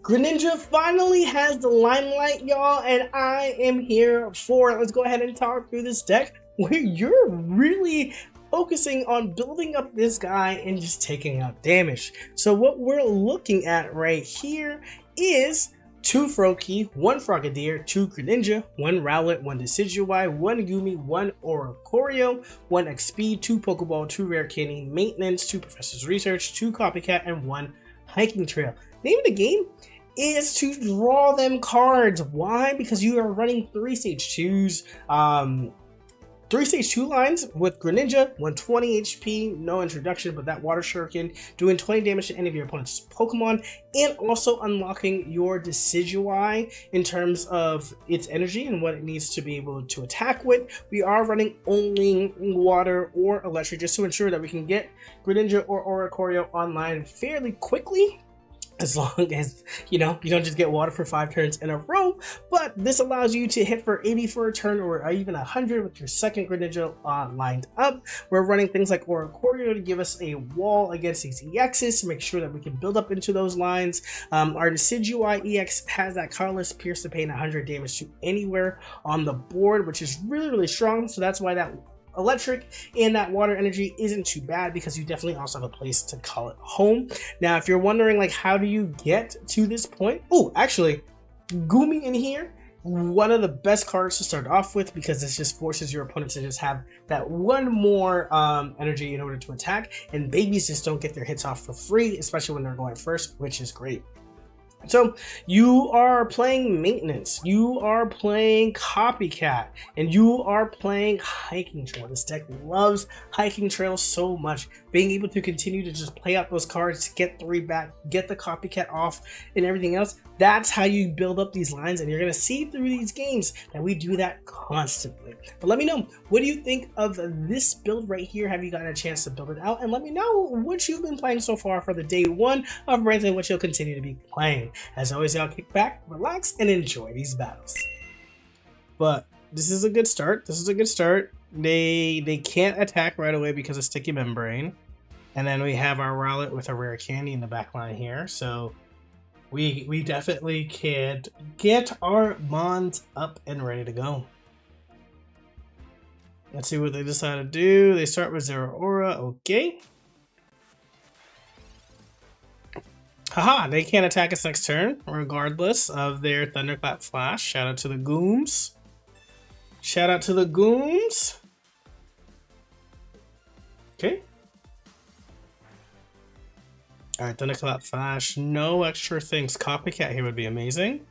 Greninja finally has the limelight, y'all, and I am here for it. Let's go ahead and talk through this deck where you're really focusing on building up this guy and just taking out damage. So what we're looking at right here is 2 Froakie, 1 Frogadier, 2 Greninja, 1 Rowlet, 1 Decidueye, 1 Gumi, 1 Oricorio, 1 XP, 2 Pokeball, 2 Rare Candy, Maintenance, 2 Professor's Research, 2 Copycat, and 1 Hiking Trail. Name of the game is to draw them cards. Why? Because you are running 3 Stage 2s, 3 Stage 2 lines with Greninja, 120 HP, no introduction, but that Water Shuriken doing 20 damage to any of your opponent's Pokemon, and also unlocking your Decidueye in terms of its energy and what it needs to be able to attack with. We are running only water or electric just to ensure that we can get Greninja or Oricorio online fairly quickly. As long as, you don't just get water for 5 turns in a row, but this allows you to hit for 80 for a turn or even 100 with your second Greninja lined up. We're running things like Oricorio to give us a wall against these EXs to make sure that we can build up into those lines. Our Decidueye EX has that Colorless Pierce to pain 100 damage to anywhere on the board, which is really, really strong. So that's why that electric and that water energy isn't too bad, because you definitely also have a place to call it home. Now, if you're wondering, like, how do you get to this point? Oh, actually, Gumi in here, one of the best cards to start off with, because this just forces your opponent to just have that one more energy in order to attack, and babies just don't get their hits off for free, especially when they're going first, which is great. So you are playing Maintenance, you are playing Copycat, and you are playing Hiking Trail. This deck loves Hiking Trail so much. Being able to continue to just play out those cards, get 3 back, get the Copycat off, and everything else, that's how you build up these lines, and you're going to see through these games that we do that constantly. But let me know, what do you think of this build right here? Have you gotten a chance to build it out? And let me know what you've been playing so far for the day 1 of Ranked and what you'll continue to be playing. As always, y'all kick back, relax, and enjoy these battles. But this is a good start. This is a good start. They can't attack right away because of Sticky Membrane. And then we have our Rowlet with a Rare Candy in the back line here. So we definitely can get our Mons up and ready to go. Let's see what they decide to do. They start with Zeraora. Okay. Haha, they can't attack us next turn, regardless of their Thunderclap Flash. Shout out to the Gooms. Shout out to the Gooms. Okay. Alright, Thunderclap Flash. No extra things. Copycat here would be amazing.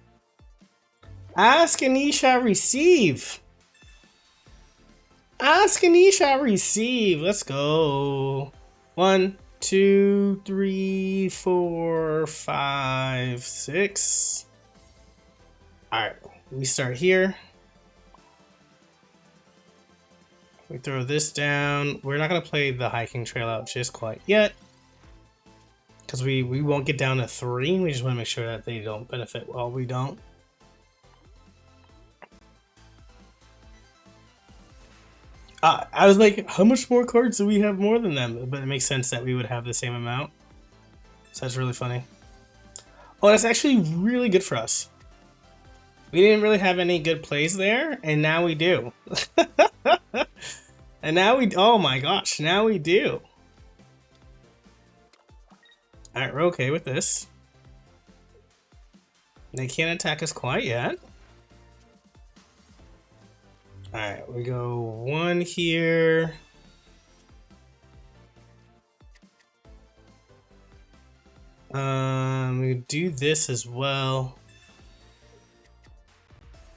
Ask and ye shall receive. Ask and ye shall receive. Let's go. 1, 2, 3, 4, 5, 6. Alright, we start here. We throw this down. We're not going to play the Hiking Trail out just quite yet, because we won't get down to 3. We just want to make sure that they don't benefit while we don't. I was like, how much more cards do we have more than them? But it makes sense that we would have the same amount. So that's really funny. Oh, that's actually really good for us. We didn't really have any good plays there, and now we do. And now we, oh my gosh, now we do. Alright, we're okay with this. They can't attack us quite yet. Alright, we go 1 here. We do this as well.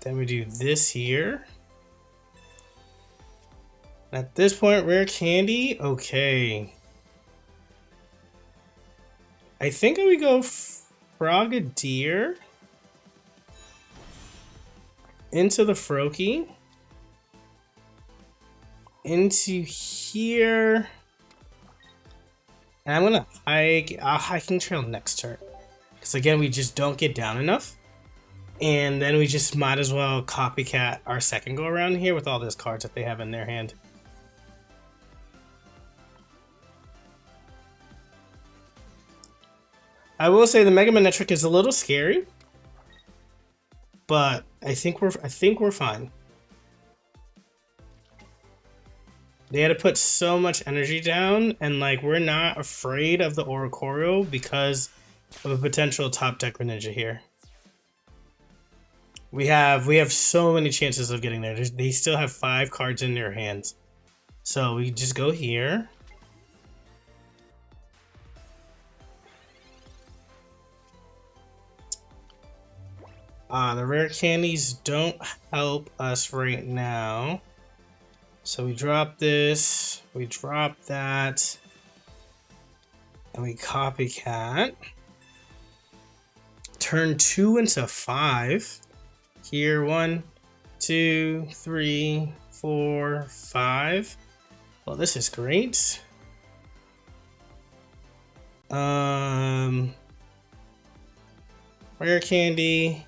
Then we do this here. At this point, Rare Candy, okay. I think we go Frogadier into the Froakie. Into here, and I'm gonna Hiking Trail next turn, because again we just don't get down enough, and then we just might as well Copycat our second go around here with all those cards that they have in their hand. I will say the Mega Manectric is a little scary, but I think we're fine. They had to put so much energy down, and like we're not afraid of the Oricorio because of a potential top deck Greninja here. We have so many chances of getting there. They still have 5 cards in their hands, so we just go here. The rare candies don't help us right now. So we drop this, we drop that, and we copycat. Turn 2 into 5. Here, 1, 2, 3, 4, 5. Well, this is great. Rare candy.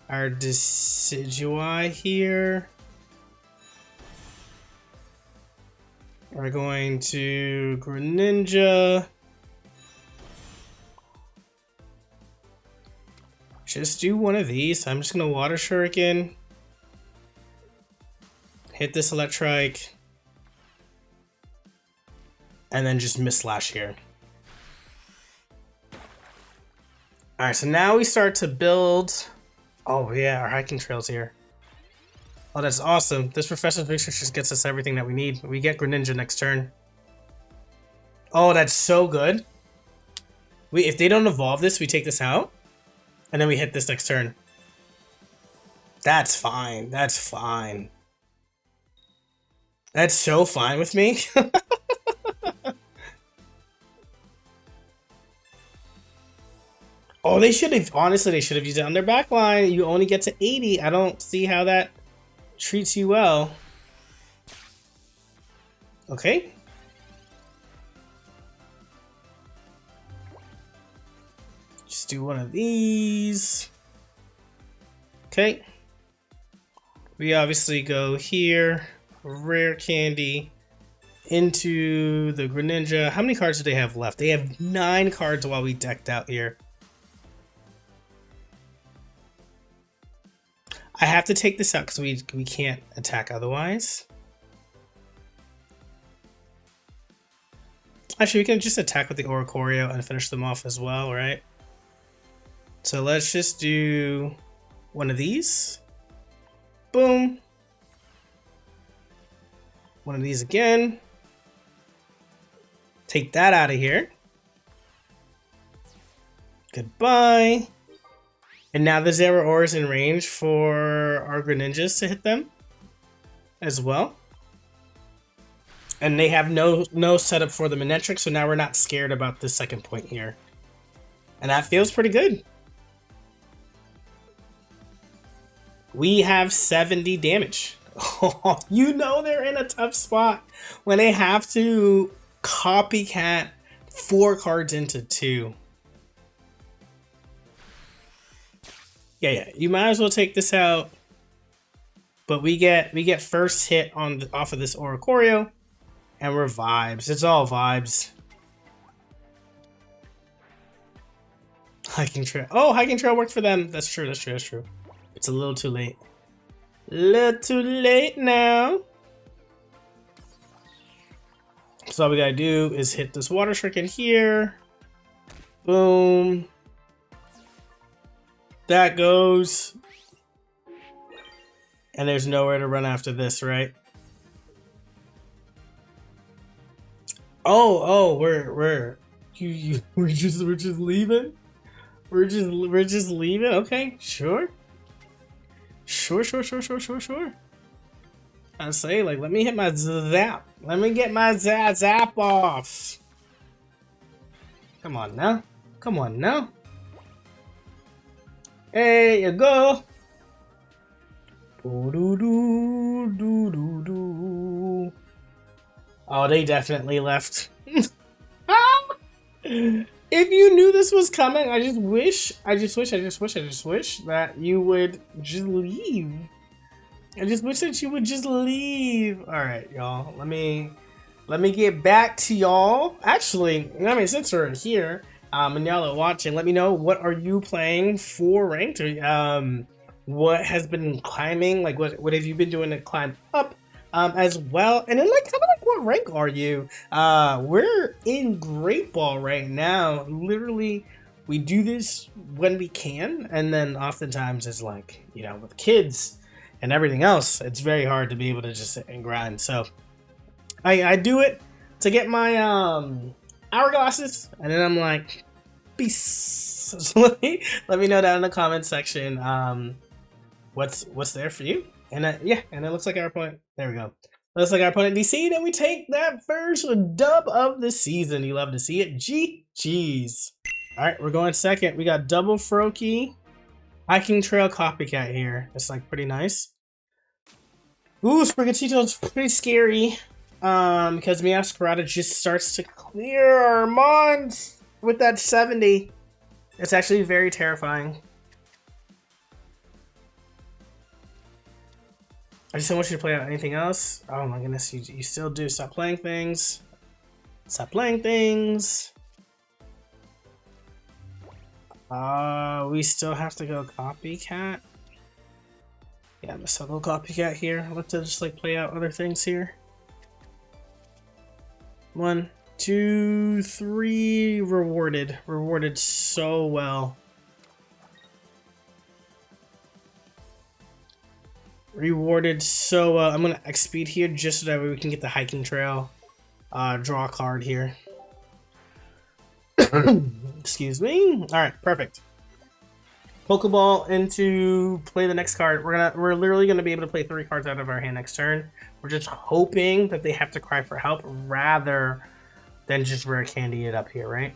Our Decidueye here. We're going to Greninja. Just do one of these. I'm just gonna Water Shuriken. Hit this Electrike. And then just miss Slash here. Alright, so now we start to build. Oh yeah, our hiking trail's here. Oh, that's awesome. This Professor's Research just gets us everything that we need. We get Greninja next turn. Oh, that's so good. If they don't evolve this, we take this out. And then we hit this next turn. That's fine. That's fine. That's so fine with me. Oh, they should have, honestly, they should have used it on their back line. You only get to 80. I don't see how that treats you well. Okay. Just do one of these. Okay. We obviously go here, rare candy, into the Greninja. How many cards do they have left? They have 9 cards while we decked out here. I have to take this out because we can't attack otherwise. Actually, we can just attack with the Oricorio and finish them off as well, right? So let's just do one of these. Boom. One of these again. Take that out of here. Goodbye. And now the Zeraora is in range for our Greninjas to hit them as well. And they have no setup for the Manectric, so now we're not scared about the second point here. And that feels pretty good. We have 70 damage. Oh, you know they're in a tough spot when they have to copycat 4 cards into 2. Yeah, you might as well take this out. But we get first hit off of this Oricorio, and we're vibes. It's all vibes. Hiking trail. Oh, hiking trail worked for them. That's true. That's true. That's true. It's a little too late. Little too late now. So all we gotta do is hit this Water Shuriken here. Boom. That goes. And there's nowhere to run after this, right? Oh, we're just leaving? We're just leaving? Okay, sure. Sure. I say, like, let me hit my zap. Let me get my zap off. Come on now. Come on now. There you go. Oh, they definitely left. If you knew this was coming, I just wish that you would just leave. I just wish that you would just leave. All right, y'all. Let me get back to y'all. Actually, I mean, since we're here, And y'all are watching, let me know, what are you playing for ranked? What has been climbing? Like, what have you been doing to climb up as well? And then, like, kind of like, what rank are you? We're in Great Ball right now. Literally, we do this when we can, and then oftentimes it's like, you know, with kids and everything else, it's very hard to be able to just sit and grind. So I do it to get my hourglasses, and then I'm like, peace. So let me know down in the comment section what's there for you. And yeah, and it looks like our opponent. There we go. Looks like our opponent DC'd, and we take that first dub of the season. You love to see it. GG's. All right, we're going second. We got double Froakie, hiking trail copycat here. It's like pretty nice. Ooh, Sprigatito's pretty scary. Because Meowscarada just starts to clear our mons with that 70. It's actually very terrifying. I just don't want you to play out anything else. Oh my goodness, you still do. Stop playing things. Stop playing things. We still have to go copycat. Yeah, I'm still go copycat here. I'll have to just like play out other things here. 1, 2, 3. Rewarded. Rewarded so well. Rewarded so well. I'm gonna X speed here just so that way we can get the hiking trail. Draw a card here. Excuse me. Alright, perfect. Pokeball into play the next card. We're literally gonna be able to play 3 cards out of our hand next turn. We're just hoping that they have to cry for help rather than just rare candy it up here, right?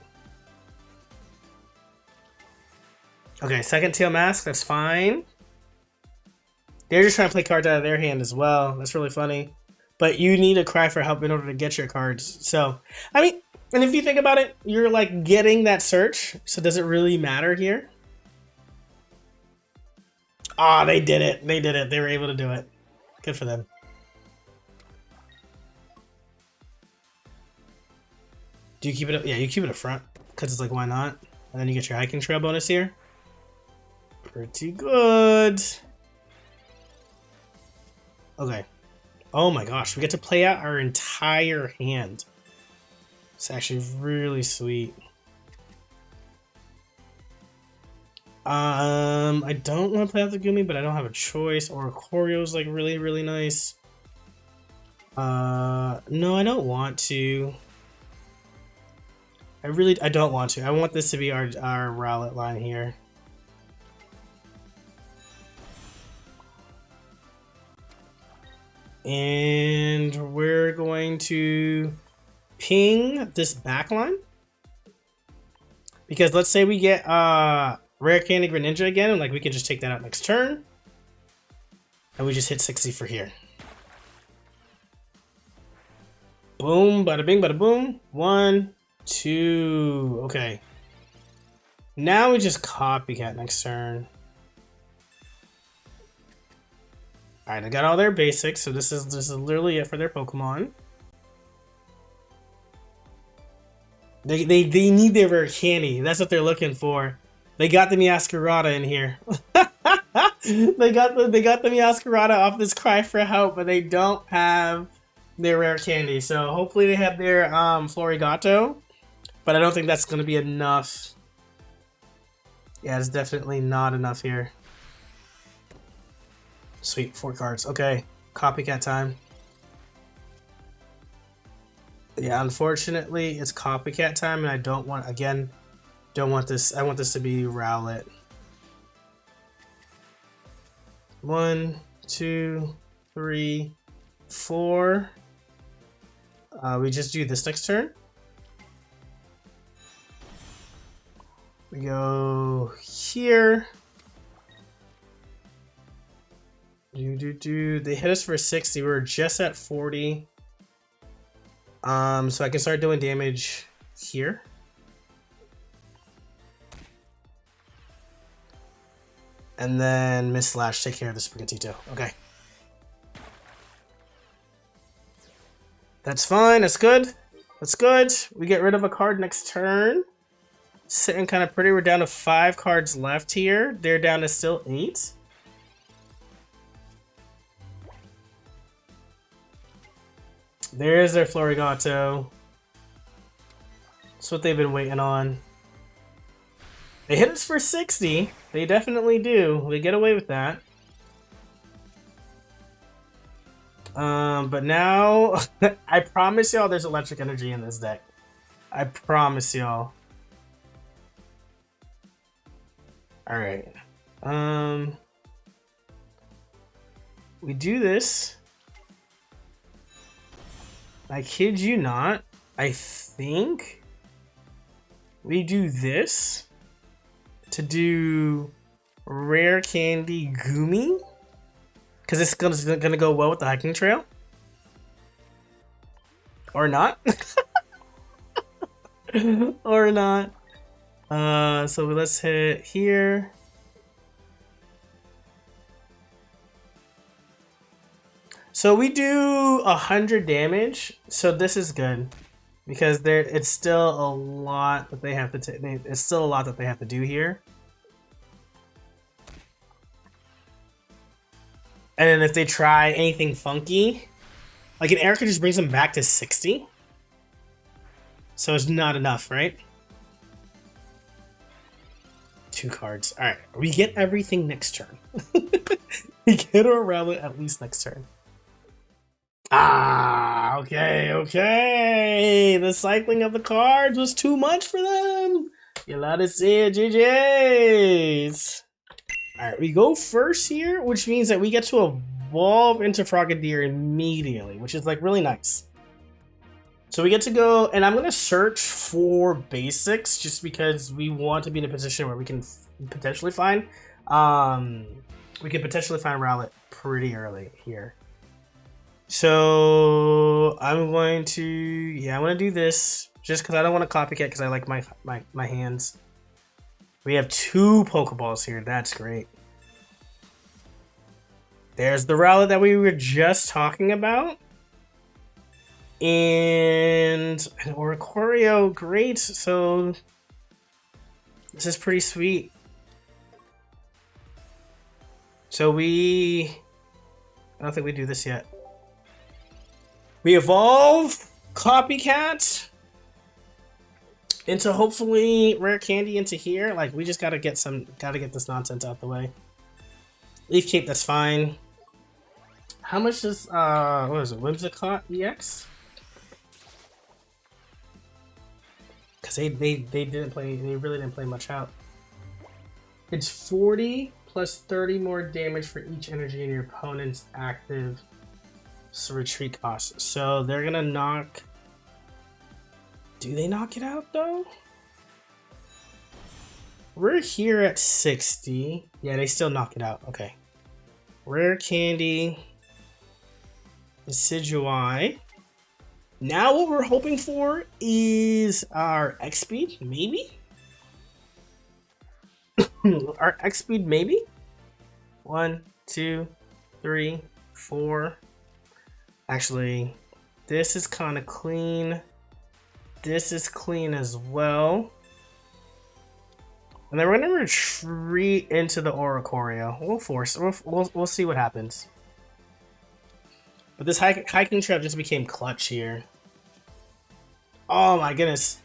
Okay, second tail mask, that's fine. They're just trying to play cards out of their hand as well. That's really funny. But you need to cry for help in order to get your cards. So, I mean, and if you think about it, you're like getting that search. So does it really matter here? Ah, they did it. They did it. They were able to do it. Good for them. Do you keep it up? Yeah, you keep it up front. Because it's like, why not? And then you get your hiking trail bonus here. Pretty good. Okay. Oh my gosh, we get to play out our entire hand. It's actually really sweet. I don't want to play out the Gumi, but I don't have a choice. Or Corio's like really, really nice. No, I don't want to. I don't want to. I want this to be our Rowlet line here. And we're going to ping this back line. Because let's say we get Rare Candy Greninja again, and like we can just take that out next turn. And we just hit 60 for here. Boom, bada bing, bada boom. 1, 2. Okay. Now we just copycat next turn. Alright, I got all their basics, so this is literally it for their Pokemon. They need their rare candy. That's what they're looking for. They got the Meowscarada in here. they got the Meowscarada off this cry for help, but they don't have their rare candy. So hopefully they have their Florigato, but I don't think that's gonna be enough. Yeah, it's definitely not enough here. Sweet, 4 cards. Okay, copycat time. Yeah, unfortunately, it's copycat time, and I don't want, again, don't want this. I want this to be Rowlet. 1, 2, 3, 4. We just do this next turn. We go here. They hit us for 60. We were just at 40. So I can start doing damage here. And then Miss Slash, take care of the Sprigatito. Okay. That's fine. That's good. That's good. We get rid of a card next turn. Sitting kind of pretty. We're down to 5 cards left here. They're down to still 8. There's their Florigato. That's what they've been waiting on. They hit us for 60. They definitely do. They get away with that. But now, I promise y'all there's electric energy in this deck. I promise y'all. Alright. We do this. I kid you not. I think we do this to do Rare Candy Gumi. Because it's gonna go well with the hiking trail. Or not. Or not. So let's hit here. So we do 100 damage. So this is good. Because it's still a lot that they have to it's still a lot that they have to do here. And then if they try anything funky, like an Erica just brings them back to 60. So it's not enough, right? 2 cards. Alright, we get everything next turn. We get our rally at least next turn. Ah, okay. The cycling of the cards was too much for them. You're allowed to see it, GG's. Alright, we go first here, which means that we get to evolve into Frogadier immediately, which is like really nice. So we get to go, and I'm going to search for basics just because we want to be in a position where we can potentially find Rowlet pretty early here. So I'm going to, I'm going to do this just because I don't want to copycat because I like my hands. We have 2 Pokeballs here. That's great. There's the Rowlet that we were just talking about. And an Oricorio. Great. So this is pretty sweet. So I don't think we do this yet. We evolve Copycat into hopefully Rare Candy into here. Like we just gotta get this nonsense out the way. Leaf Cape, that's fine. How much does what is it, Whimsicott EX? Because they really didn't play much out. It's 40 plus 30 more damage for each energy in your opponent's active retreat cost. So they're gonna knock. Do they knock it out though? We're here at 60. Yeah, they still knock it out. Okay. Rare Candy. Decidueye. Now what we're hoping for is our X speed, maybe? Our X speed, maybe? 1, 2, 3, 4. Actually, this is kind of clean. This is clean as well. And then we're gonna retreat into the Oricorio. We'll see what happens. But this hiking trap just became clutch here. Oh my goodness.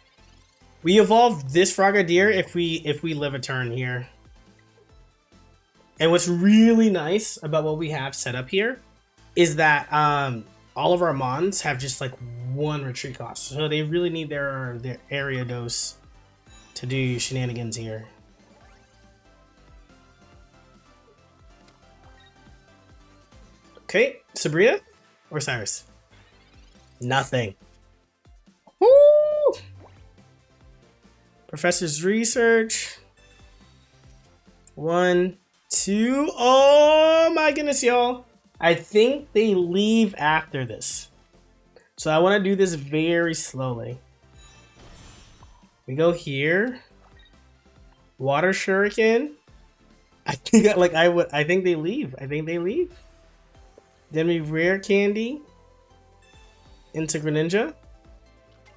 We evolved this Frogadier if we live a turn here. And what's really nice about what we have set up here is that all of our Mons have just like 1 retreat cost. So they really need their area dose to do shenanigans here. Okay, Sabrina or Cyrus? Nothing. Woo! Professor's research. 1, 2. Oh my goodness, y'all. I think they leave after this. So I want to do this very slowly. We go here. Water Shuriken. I think they leave. I think they leave. Then we Rare Candy into Greninja.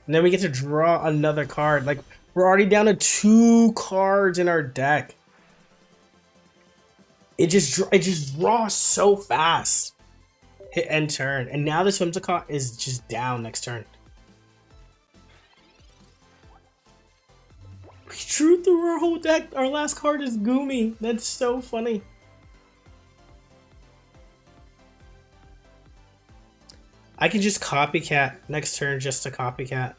And then we get to draw another card. Like, We're already down to 2 cards in our deck. It just draws so fast. Hit end turn, and now this Whimsicott is just down next turn. We drew through our whole deck. Our last card is Goomy. That's so funny. I can just copycat next turn just to copycat.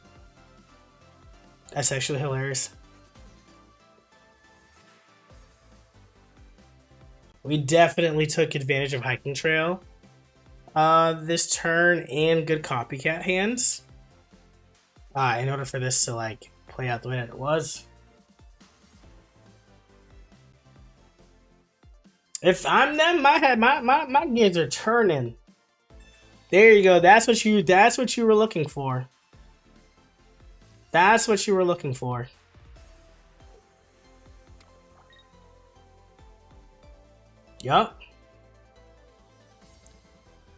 That's actually hilarious. We definitely took advantage of Hiking Trail this turn and good copycat hands in order for this to like play out the way that it was. If I'm them, my gears are turning. There you go. That's what you were looking for. That's what you were looking for. Yup.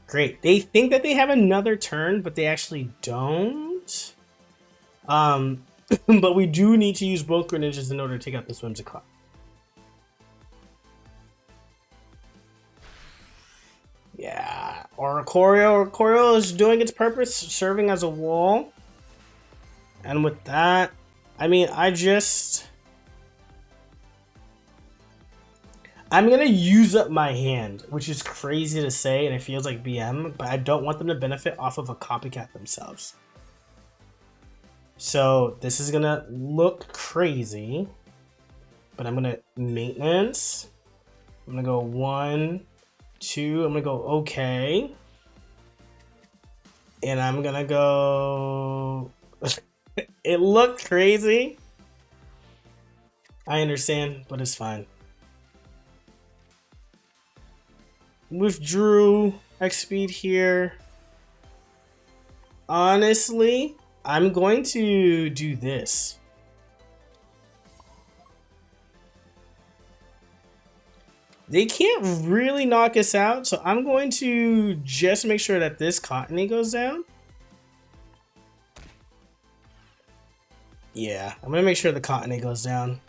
Great. They think that they have another turn, but they actually don't. But we do need to use both Greninjas in order to take out this Whimsicott. Yeah. Oricorio is doing its purpose, serving as a wall. And with that, I mean, I'm gonna use up my hand, which is crazy to say, and it feels like BM, but I don't want them to benefit off of a copycat themselves. So this is gonna look crazy, but I'm gonna maintenance. I'm gonna go 1, 2. I'm gonna go okay, and I'm gonna go. It looked crazy. I understand, but it's fine. Withdrew X speed here. Honestly, I'm going to do this. They can't really knock us out, so I'm going to just make sure that this Cottony goes down. Yeah, I'm gonna make sure the Cottony goes down.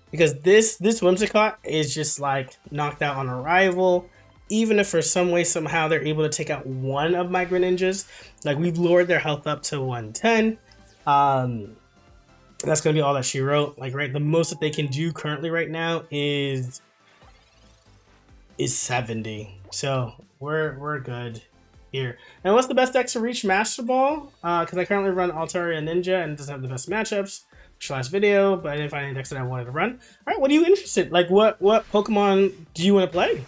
Because this Whimsicott is just like knocked out on arrival. Even if for some way, somehow they're able to take out one of my Greninjas. Like we've lowered their health up to 110. That's gonna be all that she wrote. Like right, the most that they can do currently right now is 70. So we're good here. And what's the best deck to reach Master Ball? Because I currently run Altaria Ninja and it doesn't have the best matchups. Last video, but I didn't find any decks that I wanted to run. All right, what are you interested? Like, what Pokemon do you want to play?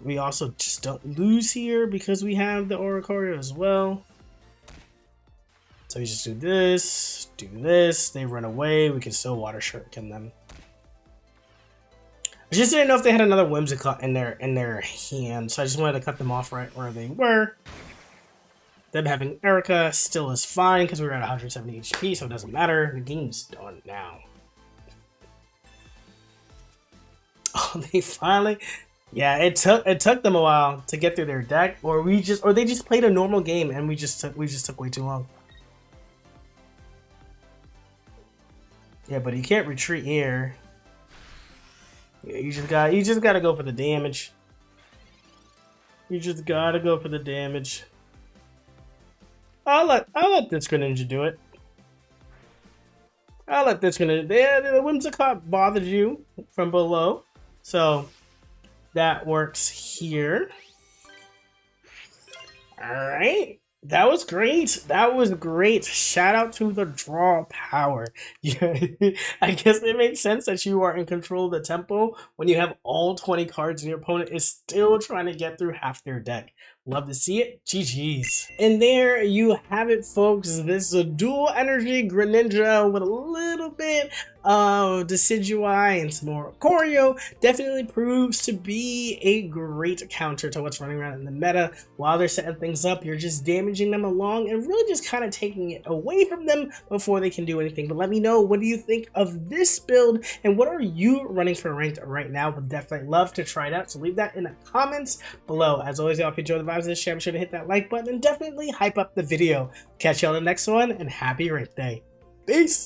We also just don't lose here because we have the Oricorio as well. So we just do this, they run away. We can still Water Shuriken them. I just didn't know if they had another Whimsicott in their hand, so I just wanted to cut them off right where they were. Them having Erica still is fine because we were at 170 HP, so it doesn't matter. The game's done now. Oh, they finally. Yeah, it took them a while to get through their deck, or they just played a normal game and we just took way too long. Yeah, but you can't retreat here. Yeah, you just gotta go for the damage. You just gotta go for the damage. I'll let this Greninja do it. I'll let this Greninja. The Whimsicott bothered you from below, so that works here. All right, that was great. That was great. Shout out to the draw power. Yeah, I guess it makes sense that you are in control of the tempo when you have all 20 cards and your opponent is still trying to get through half their deck. Love to see it. GG's. And there you have it, folks. This is a dual energy Greninja with a little bit of Decidueye and some more Choreo definitely proves to be a great counter to what's running around in the meta. While they're setting things up, you're just damaging them along and really just kind of taking it away from them before they can do anything. But let me know, what do you think of this build and what are you running for ranked right now? Would definitely love to try it out, so leave that in the comments below. As always, y'all, if you enjoy the vibes of this channel, be sure to hit that like button and definitely hype up the video. Catch y'all in the next one, and happy rank day. Peace!